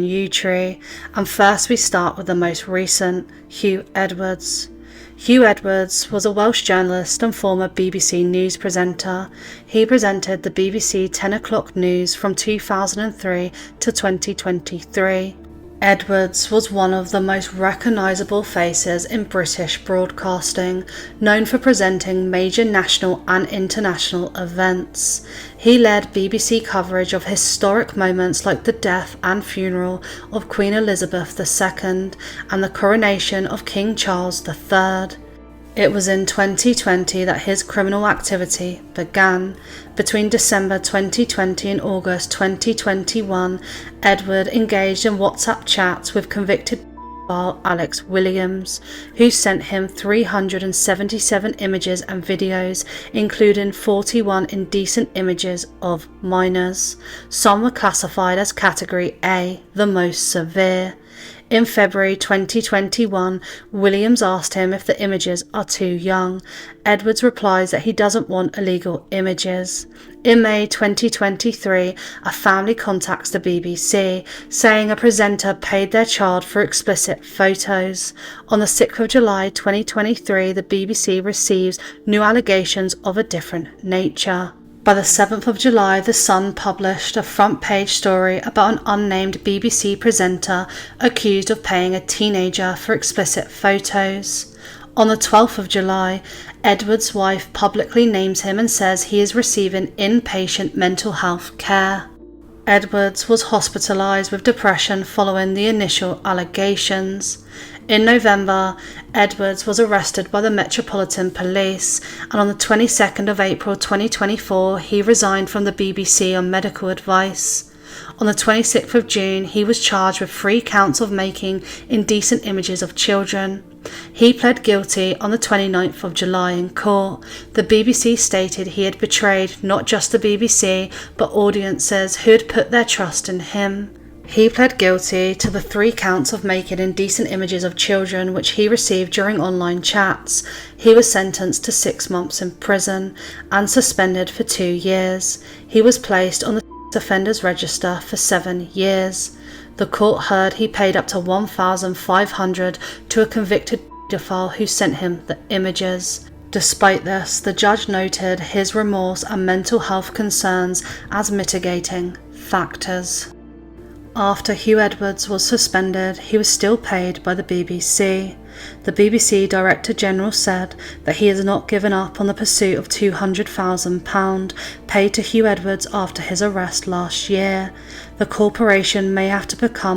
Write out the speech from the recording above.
yew tree, and first we start with the most recent, Huw Edwards. Huw Edwards was a Welsh journalist and former BBC News presenter. He presented the BBC 10 o'clock news from 2003 to 2023. Edwards was one of the most recognisable faces in British broadcasting, known for presenting major national and international events. He led BBC coverage of historic moments like the death and funeral of Queen Elizabeth II and the coronation of King Charles III. It was in 2020 that his criminal activity began. Between December 2020 and August 2021, Edward engaged in WhatsApp chats with convicted pedophile Alex Williams, who sent him 377 images and videos, including 41 indecent images of minors. Some were classified as Category A, the most severe. In February 2021, Williams asked him if the images are too young. Edwards replies that he doesn't want illegal images. In May 2023, a family contacts the BBC, saying a presenter paid their child for explicit photos. On the 6th of July 2023, the BBC receives new allegations of a different nature. By the 7th of July, The Sun published a front-page story about an unnamed BBC presenter accused of paying a teenager for explicit photos. On the 12th of July, Edward's wife publicly names him and says he is receiving inpatient mental health care. Edwards was hospitalised with depression following the initial allegations. In November, Edwards was arrested by the Metropolitan Police, and on the 22nd of April 2024, he resigned from the BBC on medical advice. On the 26th of June, he was charged with 3 counts of making indecent images of children. He pled guilty on the 29th of July in court. The BBC stated he had betrayed not just the BBC, but audiences who had put their trust in him. He pled guilty to the 3 counts of making indecent images of children, which he received during online chats. He was sentenced to 6 months in prison and suspended for 2 years. He was placed on the offenders register for 7 years. The court heard he paid up to $1,500 to a convicted pedophile who sent him the images. Despite this, the judge noted his remorse and mental health concerns as mitigating factors. After Huw Edwards was suspended, he was still paid by the BBC. The BBC Director General said that he has not given up on the pursuit of £200,000 paid to Huw Edwards after his arrest last year. The corporation may have to become